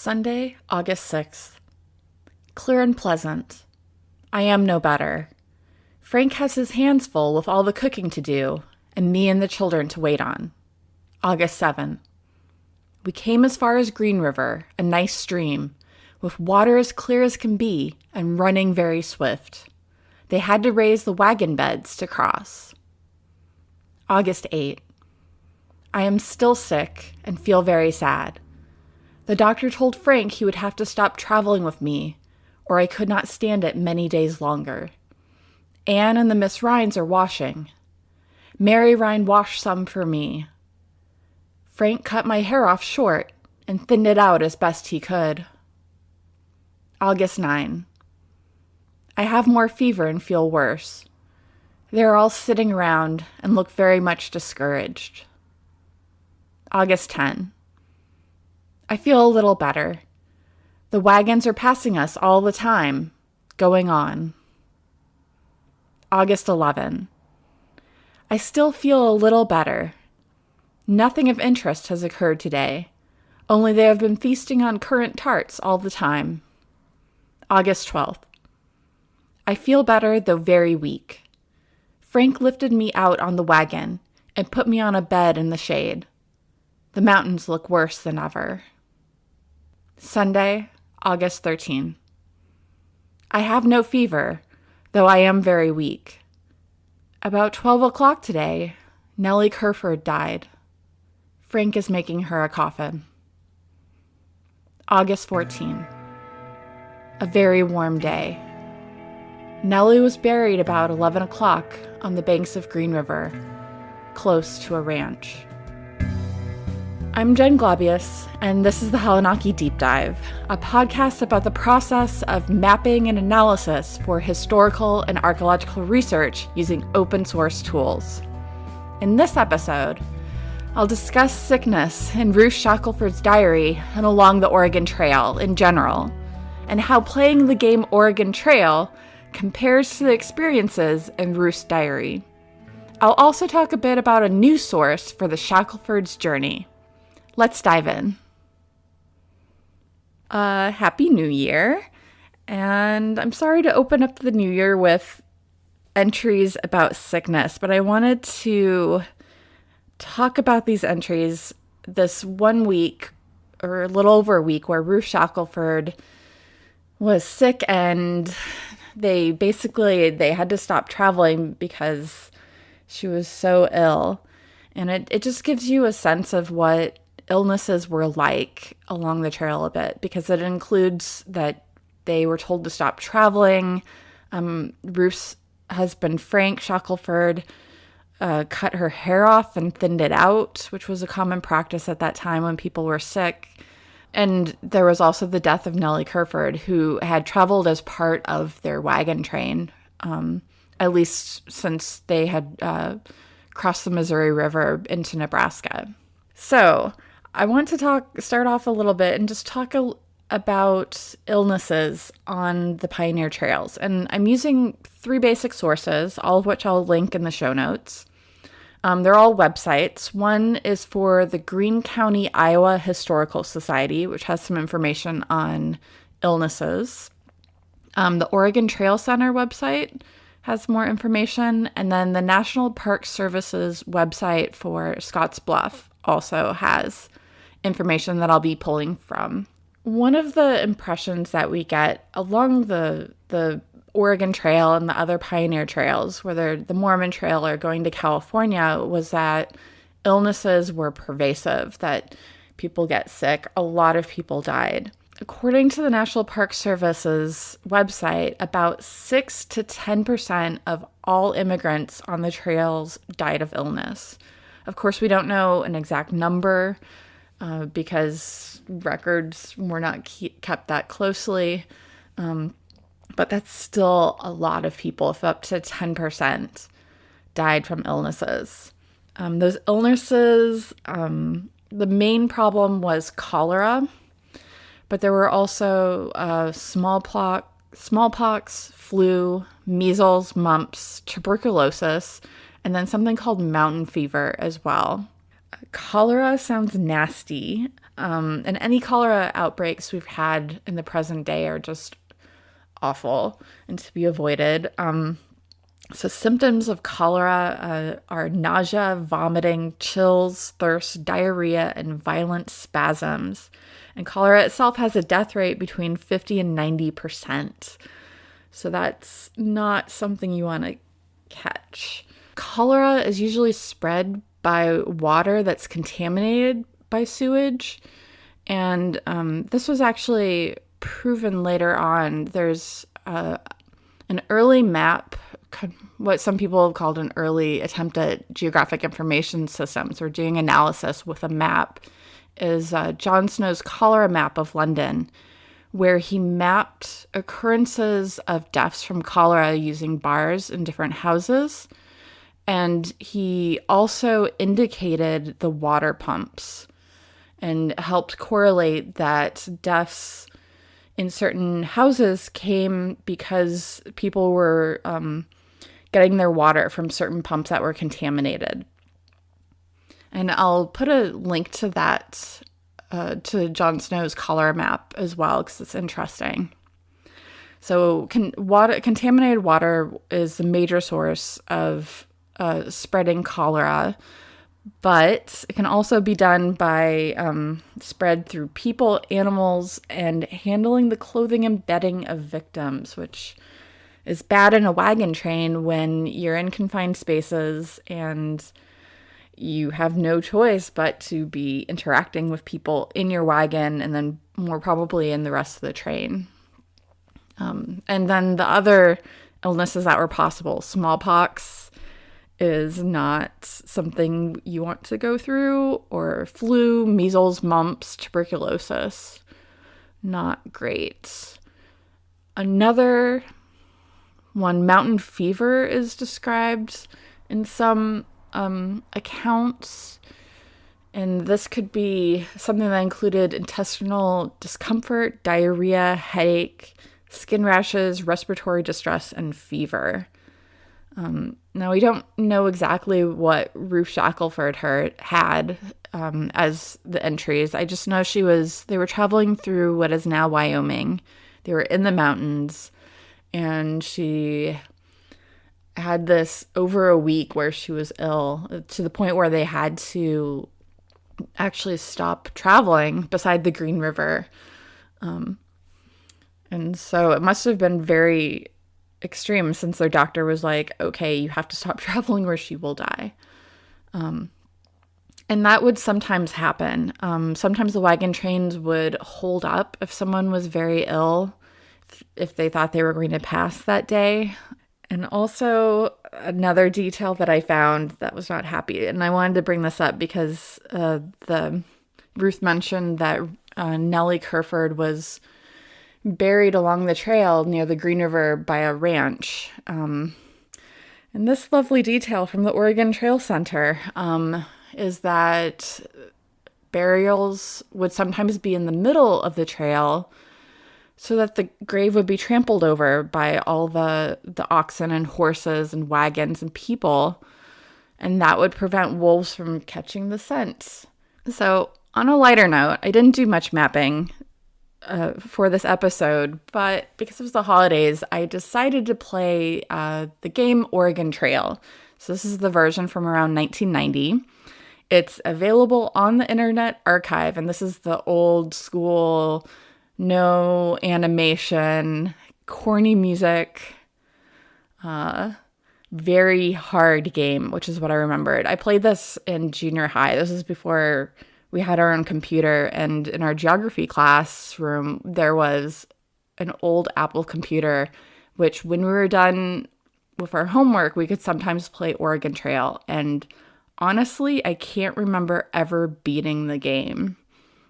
Sunday, August 6th. Clear and pleasant. I am no better. Frank has his hands full with all the cooking to do, and me and the children to wait on. August 7th. We came as far as Green River, a nice stream, with water as clear as can be and running very swift. They had to raise the wagon beds to cross. August 8th. I am still sick and feel very sad. The doctor told Frank he would have to stop traveling with me, or I could not stand it many days longer. Anne and the Miss Rhines are washing. Mary Rhine washed some for me. Frank cut my hair off short and thinned it out as best he could. August 9. I have more fever and feel worse. They are all sitting around and look very much discouraged. August 10. I feel a little better. The wagons are passing us all the time, going on. August 11. I still feel a little better. Nothing of interest has occurred today, only they have been feasting on currant tarts all the time. August 12th. I feel better, though very weak. Frank lifted me out on the wagon and put me on a bed in the shade. The mountains look worse than ever. Sunday, August 13. I have no fever, though I am very weak. About 12 o'clock today, Nellie Kerford died. Frank is making her a coffin. August 14. A very warm day. Nellie was buried about 11 o'clock on the banks of Green River, close to a ranch. I'm Jen Globius, and this is the Helonaki Deep Dive, a podcast about the process of mapping and analysis for historical and archaeological research using open source tools. In this episode, I'll discuss sickness in Ruth Shackelford's diary and along the Oregon Trail in general, and how playing the game Oregon Trail compares to the experiences in Ruth's diary. I'll also talk a bit about a new source for the Shackelfords' journey. Let's dive in. Happy New Year. And I'm sorry to open up the new year with entries about sickness, but I wanted to talk about these entries this 1 week, or a little over a week, where Ruth Shackelford was sick and they had to stop traveling because she was so ill. And it just gives you a sense of what illnesses were like along the trail a bit, because it includes that they were told to stop traveling. Ruth's husband, Frank Shackelford, cut her hair off and thinned it out, which was a common practice at that time when people were sick. And there was also the death of Nellie Kerford, who had traveled as part of their wagon train, at least since they had crossed the Missouri River into Nebraska. So I want to start off a little bit and just talk about illnesses on the pioneer trails. And I'm using 3 basic sources, all of which I'll link in the show notes. They're all websites. One is for the Greene County, Iowa Historical Society, which has some information on illnesses. The Oregon Trail Center website has more information. And then the National Park Service's website for Scotts Bluff also has information that I'll be pulling from. One of the impressions that we get along the Oregon Trail and the other pioneer trails, whether the Mormon Trail or going to California, was that illnesses were pervasive, that people get sick. A lot of people died. According to the National Park Service's website, about 6 to 10% of all immigrants on the trails died of illness. Of course, we don't know an exact number because records were not kept that closely. But that's still a lot of people, if up to 10% died from illnesses. Those illnesses, the main problem was cholera, but there were also smallpox, flu, measles, mumps, tuberculosis, and then something called mountain fever as well. Cholera sounds nasty. And any cholera outbreaks we've had in the present day are just awful and to be avoided. So symptoms of cholera are nausea, vomiting, chills, thirst, diarrhea, and violent spasms. And cholera itself has a death rate between 50 and 90%. So that's not something you want to catch. Cholera is usually spread by water that's contaminated by sewage. And this was actually proven later on. There's an early map, what some people have called an early attempt at geographic information systems or doing analysis with a map, is John Snow's cholera map of London, where he mapped occurrences of deaths from cholera using bars in different houses. And he also indicated the water pumps and helped correlate that deaths in certain houses came because people were getting their water from certain pumps that were contaminated. And I'll put a link to that, to John Snow's cholera map as well, because it's interesting. So contaminated water is the major source of spreading cholera, but it can also be done by spread through people, animals, and handling the clothing and bedding of victims, which is bad in a wagon train when you're in confined spaces and you have no choice but to be interacting with people in your wagon and then more probably in the rest of the train. And then the other illnesses that were possible, smallpox is not something you want to go through, or flu, measles, mumps, tuberculosis. Not great. Another one, mountain fever, is described in some accounts. And this could be something that included intestinal discomfort, diarrhea, headache, skin rashes, respiratory distress, and fever. Now, we don't know exactly what Ruth Shackelford had as the entries. I just know they were traveling through what is now Wyoming. They were in the mountains, and she had this over a week where she was ill, to the point where they had to actually stop traveling beside the Green River. And so it must have been very extreme, since their doctor was like, okay, you have to stop traveling or she will die. And that would sometimes happen. Sometimes the wagon trains would hold up if someone was very ill, if they thought they were going to pass that day. And also another detail that I found that was not happy, and I wanted to bring this up because Ruth mentioned that Nellie Kerford was buried along the trail near the Green River by a ranch. And this lovely detail from the Oregon Trail Center is that burials would sometimes be in the middle of the trail so that the grave would be trampled over by all the oxen and horses and wagons and people, and that would prevent wolves from catching the scent. So on a lighter note, I didn't do much mapping for this episode, but because it was the holidays, I decided to play the game Oregon Trail. So this is the version from around 1990. It's available on the Internet Archive, and this is the old school, no animation, corny music, very hard game, which is what I remembered. I played this in junior high. This is before we had our own computer, and in our geography classroom, there was an old Apple computer, which when we were done with our homework, we could sometimes play Oregon Trail. And honestly, I can't remember ever beating the game.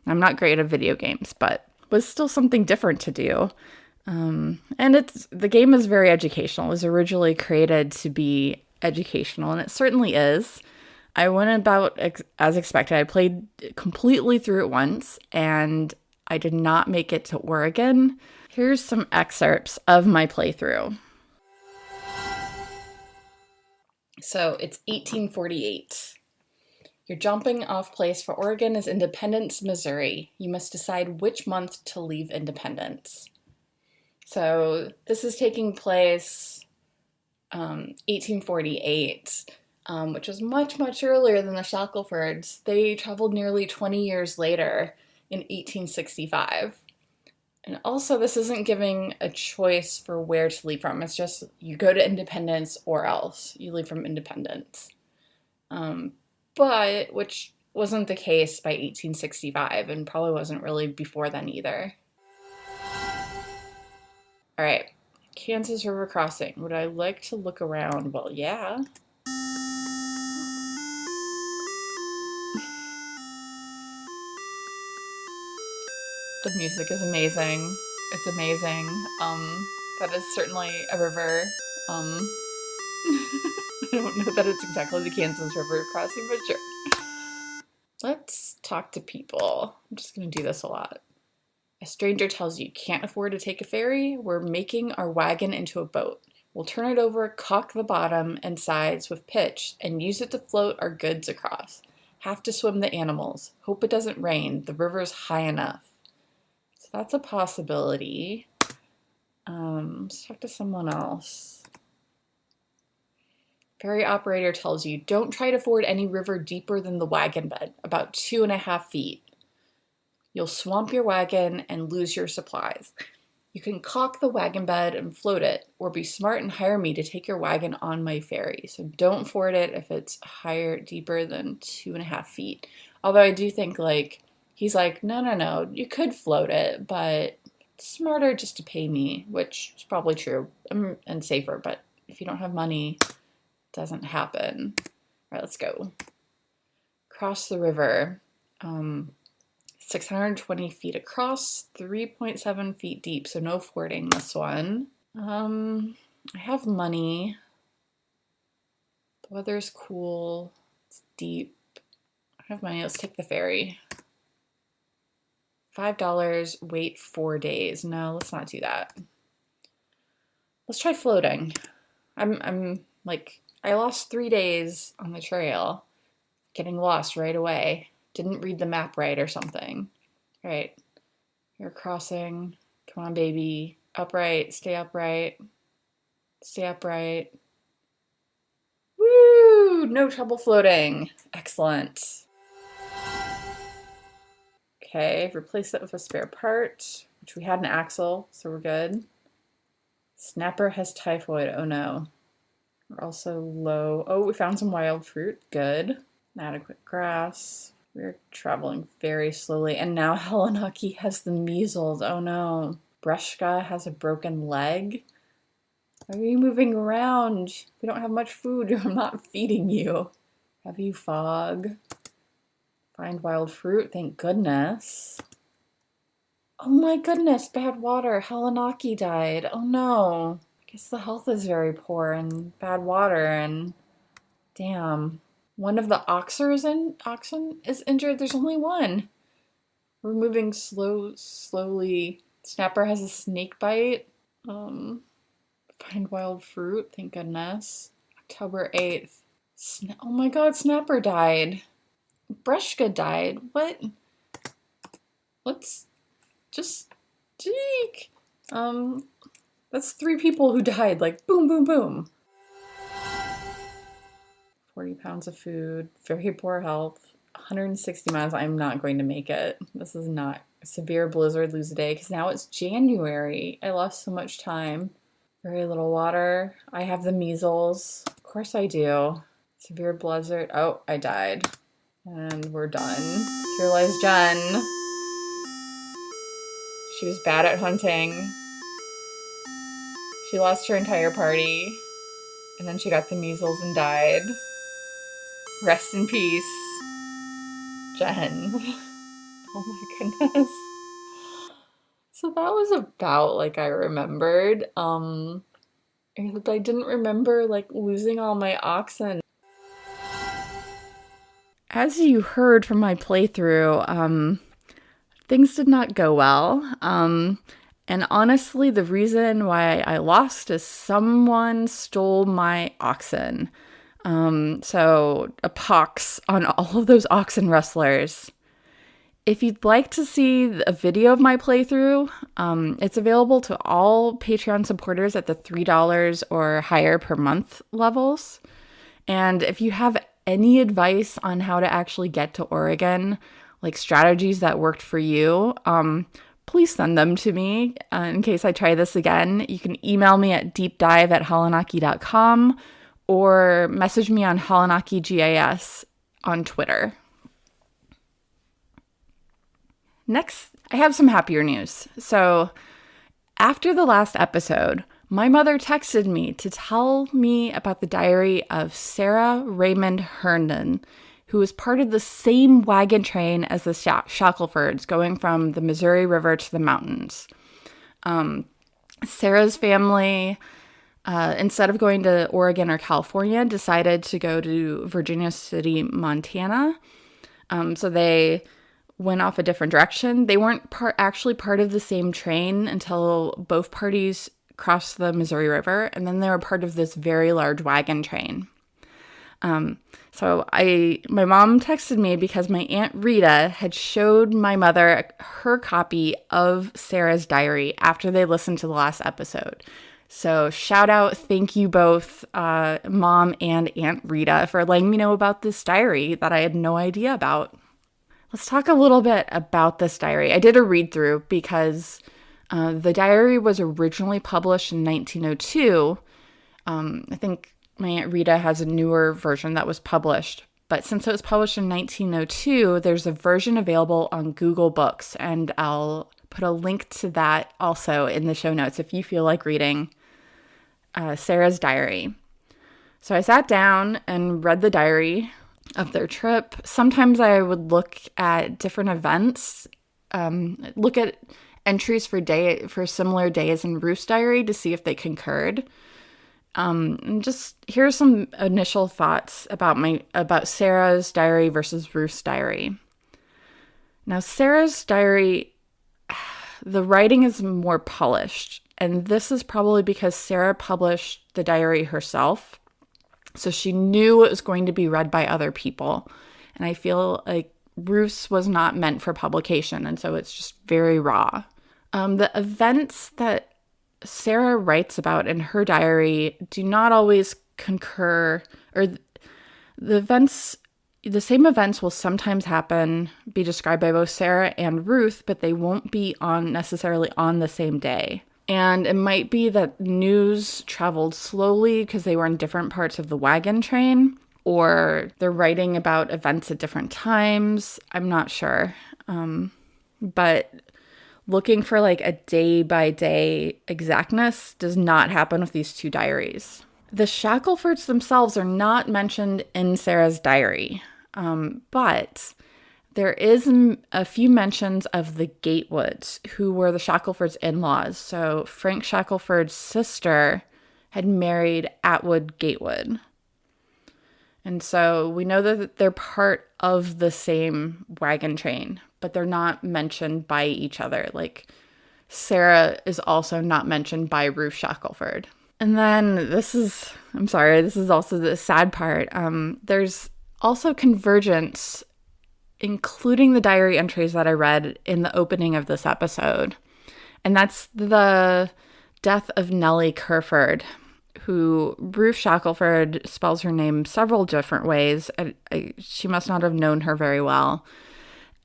I'm not great at video games, but was still something different to do. And the game is very educational. It was originally created to be educational, and it certainly is. I went about as expected. I played completely through it once, and I did not make it to Oregon. Here's some excerpts of my playthrough. So it's 1848. Your jumping off place for Oregon is Independence, Missouri. You must decide which month to leave Independence. So this is taking place 1848, which was much, much earlier than the Shackelfords. They traveled nearly 20 years later in 1865. And also, this isn't giving a choice for where to leave from. It's just you go to Independence or else you leave from Independence. But which wasn't the case by 1865 and probably wasn't really before then either. All right, Kansas River crossing. Would I like to look around? Well, yeah. The music is amazing. It's amazing. That is certainly a river. I don't know that it's exactly the Kansas River crossing, but sure. Let's talk to people. I'm just going to do this a lot. A stranger tells you can't afford to take a ferry. We're making our wagon into a boat. We'll turn it over, caulk the bottom and sides with pitch, and use it to float our goods across. Have to swim the animals. Hope it doesn't rain. The river's high enough. So that's a possibility. Let's talk to someone else. Ferry operator tells you, don't try to ford any river deeper than the wagon bed, about 2.5 feet. You'll swamp your wagon and lose your supplies. You can caulk the wagon bed and float it, or be smart and hire me to take your wagon on my ferry. So don't ford it if it's deeper than 2.5 feet. Although I do think he's like, no, you could float it, but it's smarter just to pay me, which is probably true and safer. But if you don't have money, it doesn't happen. All right, let's go. Cross the river. 620 feet across, 3.7 feet deep, so no fording this one. I have money. The weather's cool. It's deep. I have money. Let's take the ferry. $5, wait 4 days. No, let's not do that. Let's try floating. I lost 3 days on the trail, getting lost right away. Didn't read the map right or something. All right, you're crossing. Come on, baby. Upright, stay upright. Stay upright. Woo! No trouble floating. Excellent. Okay, replace it with a spare part, which we had an axle, so we're good. Snapper has typhoid. Oh no. We're also low. Oh, we found some wild fruit. Good. Adequate grass. We're traveling very slowly. And now Helonaki has the measles. Oh no. Breshka has a broken leg. Why are you moving around? We don't have much food. I'm not feeding you. Heavy fog. Find wild fruit. Thank goodness. Oh my goodness. Bad water. Helonaki died. Oh no. I guess the health is very poor and bad water and damn. One of the oxen is injured. There's only one. We're moving slowly. Snapper has a snake bite. Find wild fruit. Thank goodness. October 8th. Oh my god, Snapper died. Breshka died. What? Let's just Jake. That's 3 people who died. Boom, boom, boom. 40 pounds of food, very poor health, 160 miles. I'm not going to make it. This is not a severe blizzard, lose a day, because now it's January. I lost so much time. Very little water. I have the measles. Of course I do. Severe blizzard. Oh, I died. And we're done. Here lies Jen. She was bad at hunting. She lost her entire party. And then she got the measles and died. Rest in peace, Jen. Oh my goodness. So that was about I remembered. I didn't remember losing all my oxen. As you heard from my playthrough, things did not go well. And honestly, the reason why I lost is someone stole my oxen. So a pox on all of those oxen rustlers. If you'd like to see a video of my playthrough, it's available to all Patreon supporters at the $3 or higher per month levels. And if you have any advice on how to actually get to Oregon, like strategies that worked for you, please send them to me in case I try this again. You can email me at deepdive@helonaki.com or message me on Helonaki GIS on Twitter. Next, I have some happier news. So, after the last episode, my mother texted me to tell me about the diary of Sarah Raymond Herndon, who was part of the same wagon train as the Shackelfords, going from the Missouri River to the mountains. Sarah's family, instead of going to Oregon or California, decided to go to Virginia City, Montana. So they went off a different direction. They weren't actually part of the same train until both parties crossed the Missouri River, and then they were part of this very large wagon train. So my mom texted me because my Aunt Rita had showed my mother her copy of Sarah's diary after they listened to the last episode. So shout out, thank you both, Mom and Aunt Rita, for letting me know about this diary that I had no idea about. Let's talk a little bit about this diary. I did a read through because the diary was originally published in 1902. I think my Aunt Rita has a newer version that was published. But since it was published in 1902, there's a version available on Google Books. And I'll put a link to that also in the show notes if you feel like reading Sarah's diary. So I sat down and read the diary of their trip. Sometimes I would look at different events, look at entries for similar days in Ruth's diary to see if they concurred. And just here's some initial thoughts about Sarah's diary versus Ruth's diary. Now, Sarah's diary, the writing is more polished, and this is probably because Sarah published the diary herself. So she knew it was going to be read by other people. And I feel like Ruth's was not meant for publication. And so it's just very raw. The events that Sarah writes about in her diary do not always concur, or the same events will sometimes be described by both Sarah and Ruth, but they won't be necessarily on the same day. And it might be that news traveled slowly because they were in different parts of the wagon train, or they're writing about events at different times. I'm not sure. But looking for like a day-by-day exactness does not happen with these two diaries. The Shackelfords themselves are not mentioned in Sarah's diary, but there is a few mentions of the Gatewoods, who were the Shackelfords' in-laws. So Frank Shackelford's sister had married Atwood Gatewood. And so we know that they're part of the same wagon train, but they're not mentioned by each other. Like Sarah is also not mentioned by Ruth Shackelford. And then this is also the sad part. There's also convergence, including the diary entries that I read in the opening of this episode. And that's the death of Nellie Kerford, who Ruth Shackelford spells her name several different ways. She must not have known her very well.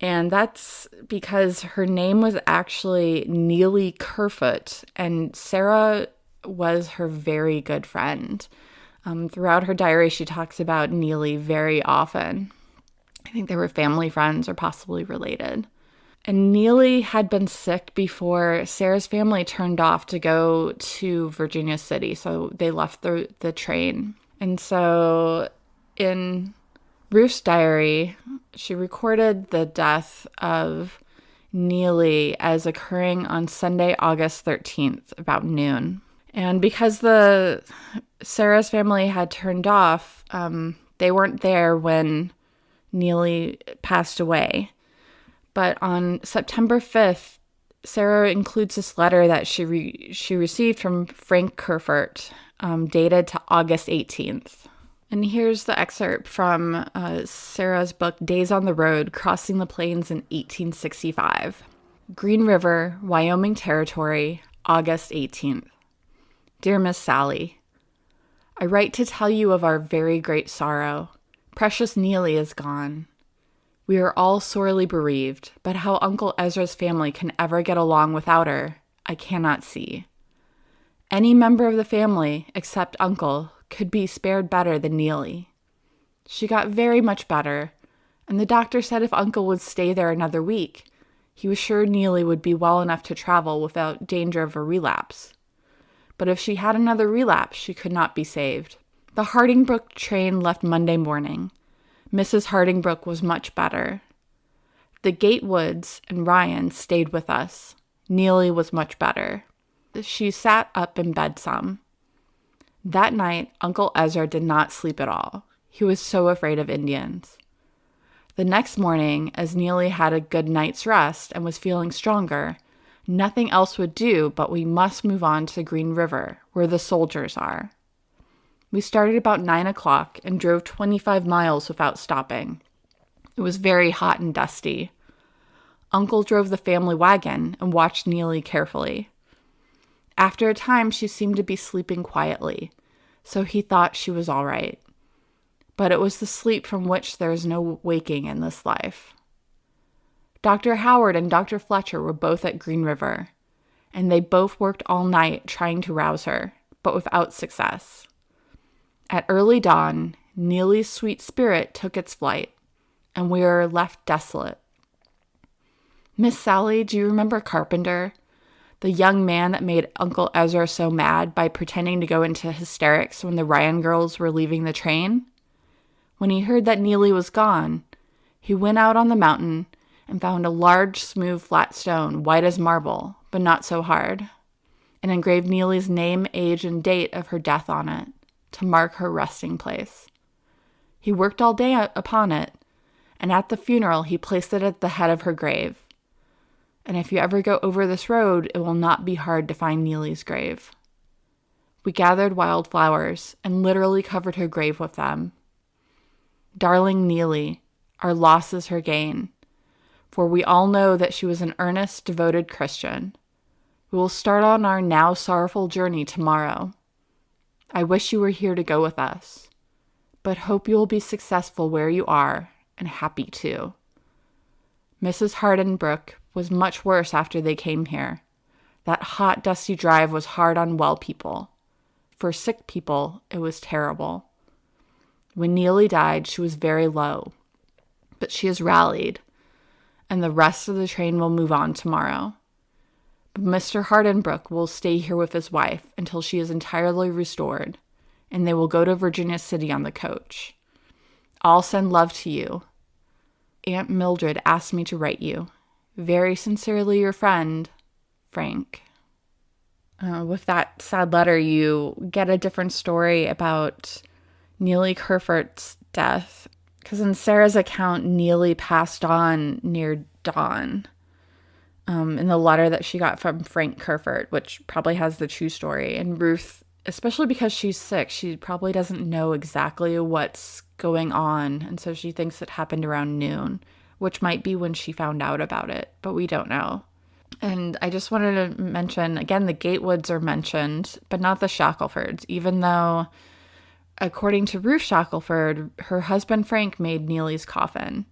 And that's because her name was actually Neely Kerfoot, and Sarah was her very good friend. Throughout her diary, she talks about Neely very often. I think they were family friends or possibly related. And Neely had been sick before Sarah's family turned off to go to Virginia City, so they left the train. And so in Ruth's diary, she recorded the death of Neely as occurring on Sunday, August 13th, about noon. And because Sarah's family had turned off, they weren't there when Neely passed away. But on September 5th, Sarah includes this letter that she received from Frank Kerford, dated to August 18th. And here's the excerpt from Sarah's book, Days on the Road, Crossing the Plains in 1865. Green River, Wyoming Territory, August 18th. Dear Miss Sally, I write to tell you of our very great sorrow. Precious Neely is gone. We are all sorely bereaved, but how Uncle Ezra's family can ever get along without her, I cannot see. Any member of the family, except Uncle, could be spared better than Neely. She got very much better, and the doctor said if Uncle would stay there another week, he was sure Neely would be well enough to travel without danger of a relapse. But if she had another relapse, she could not be saved. The Hardingbrook train left Monday morning. Mrs. Hardingbrook was much better. The Gatewoods and Ryan stayed with us. Neely was much better. She sat up in bed some. That night, Uncle Ezra did not sleep at all. He was so afraid of Indians. The next morning, as Neely had a good night's rest and was feeling stronger, nothing else would do, but we must move on to Green River, where the soldiers are. We started about 9 o'clock and drove 25 miles without stopping. It was very hot and dusty. Uncle drove the family wagon and watched Neely carefully. After a time, she seemed to be sleeping quietly, so he thought she was all right. But it was the sleep from which there is no waking in this life. Dr. Howard and Dr. Fletcher were both at Green River, and they both worked all night trying to rouse her, but without success. At early dawn, Neely's sweet spirit took its flight, and we were left desolate. Miss Sally, do you remember Carpenter? The young man that made Uncle Ezra so mad by pretending to go into hysterics when the Ryan girls were leaving the train? When he heard that Neely was gone, he went out on the mountain and found a large, smooth, flat stone, white as marble, but not so hard, and engraved Neely's name, age, and date of her death on it, to mark her resting place. He worked all day upon it, and at the funeral he placed it at the head of her grave. And if you ever go over this road, it will not be hard to find Neely's grave. We gathered wildflowers and literally covered her grave with them. Darling Neely, our loss is her gain, for we all know that she was an earnest, devoted Christian. We will start on our now sorrowful journey tomorrow. I wish you were here to go with us, but hope you will be successful where you are, and happy too. Mrs. Hardingbrook was much worse after they came here. That hot, dusty drive was hard on well people. For sick people, it was terrible. When Neely died, she was very low, but she has rallied, and the rest of the train will move on tomorrow. But Mr. Hardingbrook will stay here with his wife until she is entirely restored, and they will go to Virginia City on the coach. I'll send love to you. Aunt Mildred asked me to write you. Very sincerely your friend, Frank. With that sad letter, you get a different story about Neely Kerfoot's death. Because in Sarah's account, Neely passed on near dawn. In the letter that she got from Frank Kerfoot, which probably has the true story. And Ruth, especially because she's sick, she probably doesn't know exactly what's going on. And so she thinks it happened around noon, which might be when she found out about it, but we don't know. And I just wanted to mention, again, the Gatewoods are mentioned, but not the Shackelfords, even though, according to Ruth Shackelford, her husband Frank made Neely's coffin,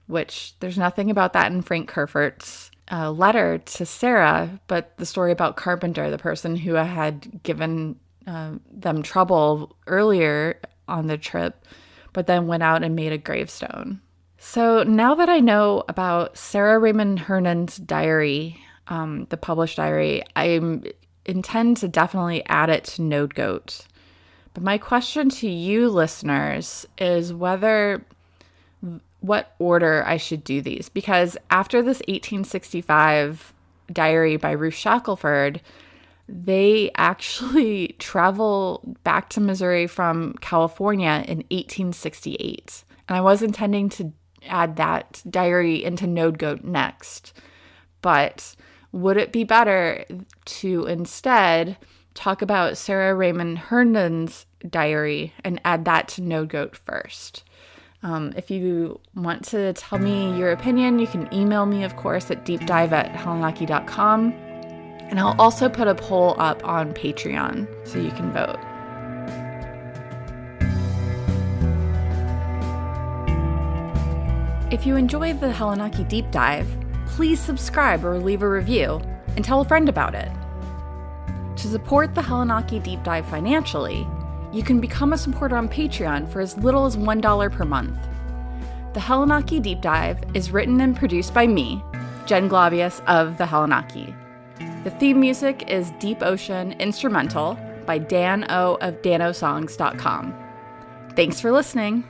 which there's nothing about that in Frank Kerfoot's letter to Sarah, but the story about Carpenter, the person who had given them trouble earlier on the trip, but then went out and made a gravestone. So now that I know about Sarah Raymond Hernan's diary, the published diary, I intend to definitely add it to NodeGoat. But my question to you listeners is what order I should do these. Because after this 1865 diary by Ruth Shackelford, they actually travel back to Missouri from California in 1868. And I was intending to add that diary into NodeGoat next. But would it be better to instead talk about Sarah Raymond Herndon's diary and add that to No Goat First. If you want to tell me your opinion, you can email me, of course, at deepdive@helonaki.com. And I'll also put a poll up on Patreon so you can vote. If you enjoyed the Helonaki Deep Dive, please subscribe or leave a review and tell a friend about it. To support the Helonaki Deep Dive financially, you can become a supporter on Patreon for as little as $1 per month. The Helonaki Deep Dive is written and produced by me, Jen Globius of the Helonaki. The theme music is Deep Ocean Instrumental by Dan O of danosongs.com. Thanks for listening.